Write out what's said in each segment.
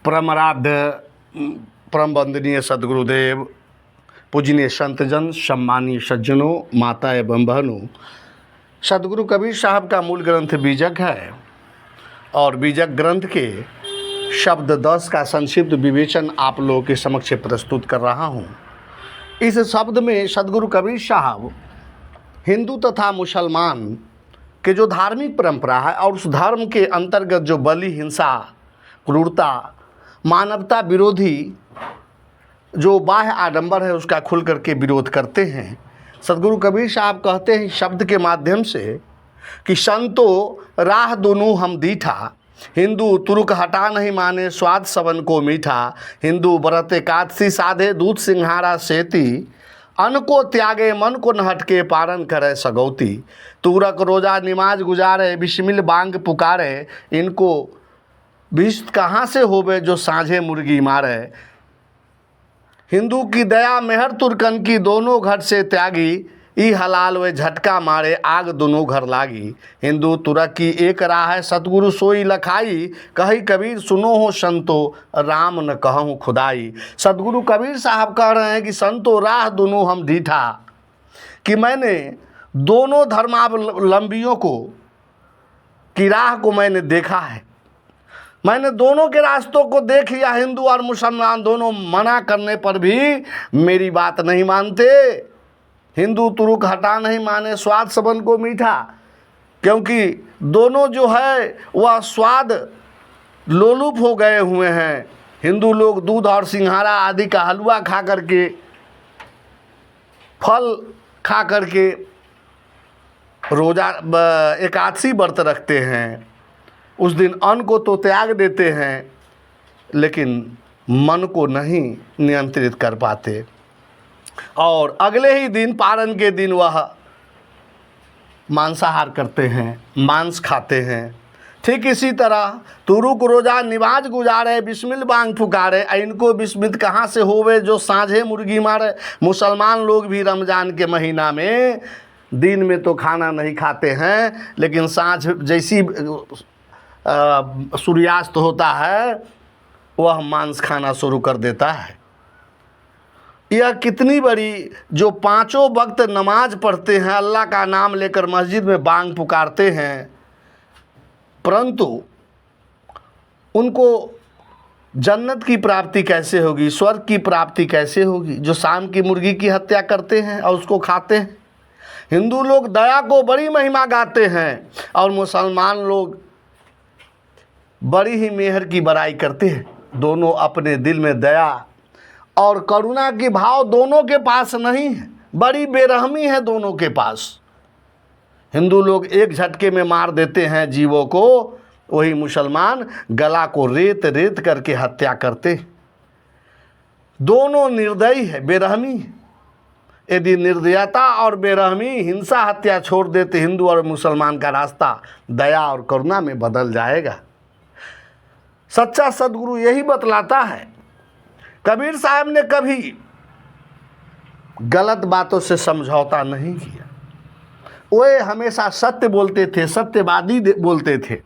परमाराध्य परम वंदनीय सदगुरुदेव, पूजनीय संतजन, सम्मानीय सज्जनों, माता एवं बहनों, सदगुरु कबीर साहब का मूल ग्रंथ बीजक है और बीजक ग्रंथ के शब्द 10 का संक्षिप्त विवेचन आप लोगों के समक्ष प्रस्तुत कर रहा हूँ। इस शब्द में सदगुरु कबीर साहब हिंदू तथा मुसलमान के जो धार्मिक परंपरा है और उस धर्म के अंतर्गत जो बलि, हिंसा, क्रूरता, मानवता विरोधी जो बाह्य आडंबर है उसका खुल करके विरोध करते हैं। सदगुरु कबीर साहब कहते हैं शब्द के माध्यम से कि संतो राह दोनों हम दीठा, हिंदू तुरुक हटा नहीं माने स्वाद सबन को मीठा, हिंदू व्रत एकादशी साधे दूध सिंहारा सेती, अन्न को त्यागे मन को न हटके पारण करे सगौती, तुरक रोजा निमाज गुजारे बिस्मिल बांग पुकारे, इनको विष्ट कहाँ से होवे जो साँझे मुर्गी मारे, हिंदू की दया मेहर तुर्कन की दोनों घर से त्यागी, ई हलाल वे झटका मारे आग दोनों घर लागी, हिंदू तुरक की एक राह है सतगुरु सोई लखाई, कही कबीर सुनो हो संतो राम न कहूँ खुदाई। सदगुरु कबीर साहब कह रहे हैं कि संतो राह दोनों हम दीठा, कि मैंने दोनों धर्मावलंबियों को की राह को मैंने देखा है, मैंने दोनों के रास्तों को देख लिया। हिंदू और मुसलमान दोनों मना करने पर भी मेरी बात नहीं मानते। हिंदू तुरुक हटा नहीं माने स्वाद सबन को मीठा, क्योंकि दोनों जो है वह स्वाद लोलुप हो गए हुए हैं। हिंदू लोग दूध और सिंघारा आदि का हलवा खा करके, फल खा करके रोजा एकादशी व्रत रखते हैं। उस दिन अन्न को तो त्याग देते हैं लेकिन मन को नहीं नियंत्रित कर पाते, और अगले ही दिन पारण के दिन वह मांसाहार करते हैं, मांस खाते हैं। ठीक इसी तरह तुरुक रोजा निवाज गुजारे बिस्मिल बांग पुकारे, इनको बिस्मित कहाँ से होवे जो साँझे मुर्गी मारे। मुसलमान लोग भी रमज़ान के महीना में दिन में तो खाना नहीं खाते हैं, लेकिन साँझ जैसी सूर्यास्त होता है वह मांस खाना शुरू कर देता है। यह कितनी बड़ी, जो पांचों वक्त नमाज पढ़ते हैं, अल्लाह का नाम लेकर मस्जिद में बांग पुकारते हैं, परंतु उनको जन्नत की प्राप्ति कैसे होगी, स्वर्ग की प्राप्ति कैसे होगी, जो शाम की मुर्गी की हत्या करते हैं और उसको खाते हैं। हिंदू लोग दया को बड़ी महिमा गाते हैं और मुसलमान लोग बड़ी ही मेहर की बड़ाई करते हैं। दोनों अपने दिल में दया और करुणा की भाव दोनों के पास नहीं है, बड़ी बेरहमी है दोनों के पास। हिंदू लोग एक झटके में मार देते हैं जीवों को, वही मुसलमान गला को रेत रेत करके हत्या करते। दोनों निर्दयी है, बेरहमी है। यदि निर्दयता और बेरहमी, हिंसा, हत्या छोड़ देते हिंदू और मुसलमान का रास्ता दया और करुणा में बदल जाएगा। सच्चा सदगुरु यही बतलाता है। कबीर साहब ने कभी गलत बातों से समझौता नहीं किया, वे हमेशा सत्य बोलते थे, सत्यवादी बोलते थे।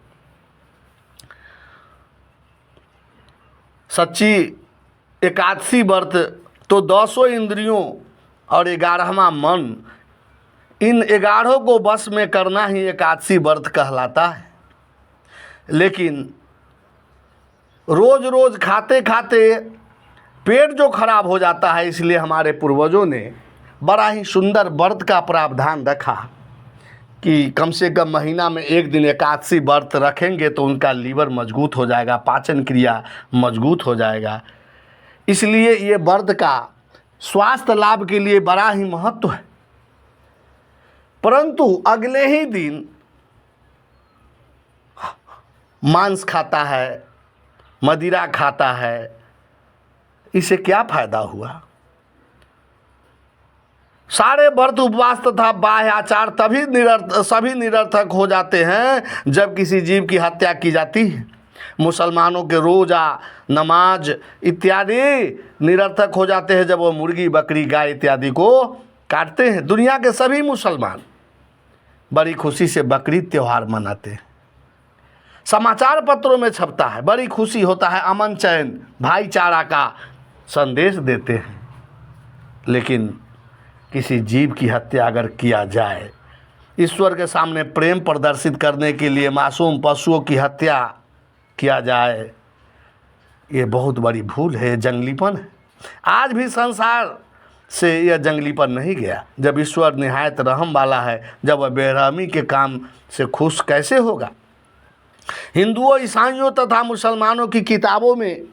सच्ची एकादशी व्रत तो 10 इंद्रियों और 11वां मन, इन 11 को बस में करना ही एकादशी व्रत कहलाता है। लेकिन रोज रोज खाते खाते पेट जो खराब हो जाता है, इसलिए हमारे पूर्वजों ने बड़ा ही सुंदर व्रत का प्रावधान रखा कि कम से कम महीना में एक दिन एकादशी व्रत रखेंगे तो उनका लीवर मजबूत हो जाएगा, पाचन क्रिया मजबूत हो जाएगा। इसलिए ये व्रत का स्वास्थ्य लाभ के लिए बड़ा ही महत्व है। परंतु अगले ही दिन मांस खाता है, मदिरा खाता है, इसे क्या फायदा हुआ। सारे व्रत, उपवास तथा बाह्य आचार सभी निरर्थक हो जाते हैं जब किसी जीव की हत्या की जाती है। मुसलमानों के रोजा, नमाज इत्यादि निरर्थक हो जाते हैं जब वो मुर्गी, बकरी, गाय इत्यादि को काटते हैं। दुनिया के सभी मुसलमान बड़ी खुशी से बकरीद त्यौहार मनाते हैं। समाचार पत्रों में छपता है, बड़ी खुशी होता है, अमन चैन भाईचारा का संदेश देते हैं। लेकिन किसी जीव की हत्या अगर किया जाए, ईश्वर के सामने प्रेम प्रदर्शित करने के लिए मासूम पशुओं की हत्या किया जाए, ये बहुत बड़ी भूल है, जंगलीपन है। आज भी संसार से यह जंगलीपन नहीं गया। जब ईश्वर निहायत रहम वाला है, जब वह बेरहमी के काम से खुश कैसे होगा। हिंदुओं, ईसाइयों तथा मुसलमानों की किताबों में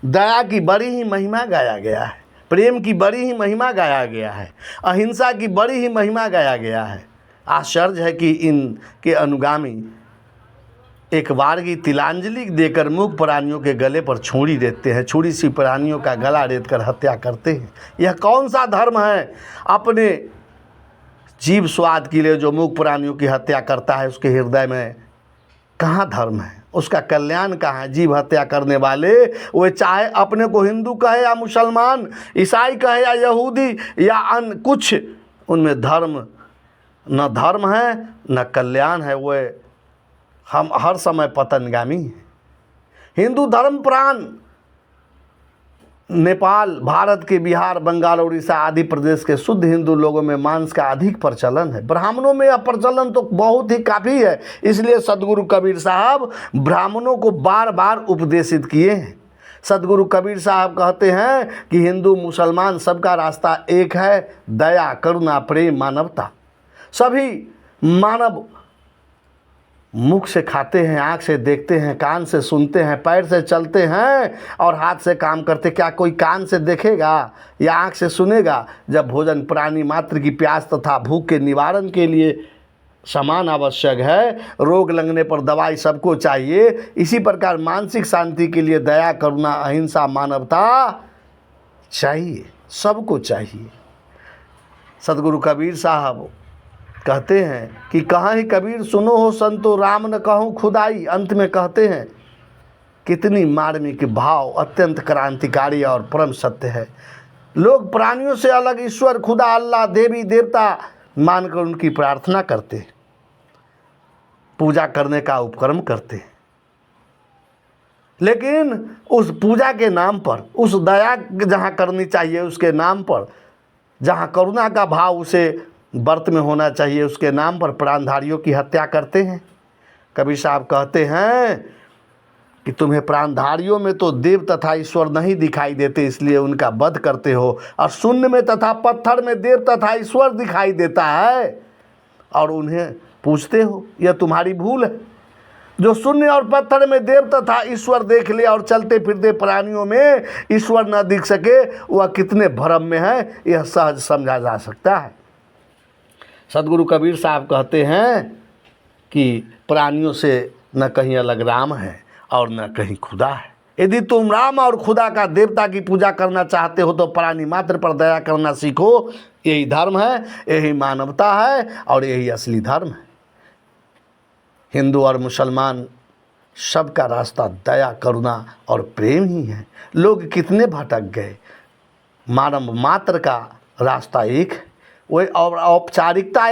दया की बड़ी ही महिमा गाया गया है, प्रेम की बड़ी ही महिमा गाया गया है, अहिंसा की बड़ी ही महिमा गाया गया है। आश्चर्य है कि इनके अनुगामी एक बार की तिलांजलि देकर मूक प्राणियों के गले पर छुरी देते हैं, छुरी सी प्राणियों का गला रेत कर हत्या करते हैं। यह कौन सा धर्म है? अपने जीव स्वाद के लिए जो मूक प्राणियों की हत्या करता है, उसके हृदय में कहाँ धर्म है? उसका कल्याण कहाँ है? जीव हत्या करने वाले वे चाहे अपने को हिंदू कहे या मुसलमान, ईसाई कहे या यहूदी या अन्य कुछ, उनमें धर्म न धर्म है न कल्याण है। वे हम हर समय पतनगामी हैं। हिंदू धर्म प्राण नेपाल, भारत के बिहार, बंगाल, उड़ीसा आदि प्रदेश के शुद्ध हिंदू लोगों में मांस का अधिक प्रचलन है। ब्राह्मणों में यह प्रचलन तो बहुत ही काफ़ी है। इसलिए सदगुरु कबीर साहब ब्राह्मणों को बार बार उपदेशित किए हैं। सदगुरु कबीर साहब कहते हैं कि हिंदू मुसलमान सबका रास्ता एक है, दया, करुणा, प्रेम, मानवता। सभी मानव मुख से खाते हैं, आँख से देखते हैं, कान से सुनते हैं, पैर से चलते हैं और हाथ से काम करते। क्या कोई कान से देखेगा या आँख से सुनेगा? जब भोजन प्राणी मात्र की प्यास तथा भूख के निवारण के लिए समान आवश्यक है, रोग लगने पर दवाई सबको चाहिए, इसी प्रकार मानसिक शांति के लिए दया, करुणा, अहिंसा, मानवता चाहिए, सबको चाहिए। सदगुरु कबीर साहब कहते हैं कि कहाँ ही कबीर सुनो हो संतो, राम न कहूँ खुदाई। अंत में कहते हैं कितनी मार्मिक भाव, अत्यंत क्रांतिकारी और परम सत्य है। लोग प्राणियों से अलग ईश्वर, खुदा, अल्लाह, देवी देवता मानकर उनकी प्रार्थना करते, पूजा करने का उपक्रम करते। लेकिन उस पूजा के नाम पर, उस दया जहाँ करनी चाहिए उसके नाम पर, जहाँ करुणा का भाव उसे व्रत में होना चाहिए, उसके नाम पर प्राणधारियों की हत्या करते हैं। कबीर साहब कहते हैं कि तुम्हें प्राणधारियों में तो देव तथा ईश्वर नहीं दिखाई देते, इसलिए उनका वध करते हो, और शून्य में तथा पत्थर में देव तथा ईश्वर दिखाई देता है और उन्हें पूछते हो। यह तुम्हारी भूल है। जो शून्य और पत्थर में देव तथा ईश्वर देख ले और चलते फिरते प्राणियों में ईश्वर न दिख सके, वह कितने भ्रम में है, यह सहज समझा जा सकता है। सदगुरु कबीर साहब कहते हैं कि प्राणियों से न कहीं अलग राम है और न कहीं खुदा है। यदि तुम राम और खुदा का, देवता की पूजा करना चाहते हो तो प्राणी मात्र पर दया करना सीखो। यही धर्म है, यही मानवता है और यही असली धर्म है। हिंदू और मुसलमान सबका रास्ता दया, करुणा और प्रेम ही है। लोग कितने भटक गए, मानव मात्र का रास्ता एक है। वही और औपचारिकता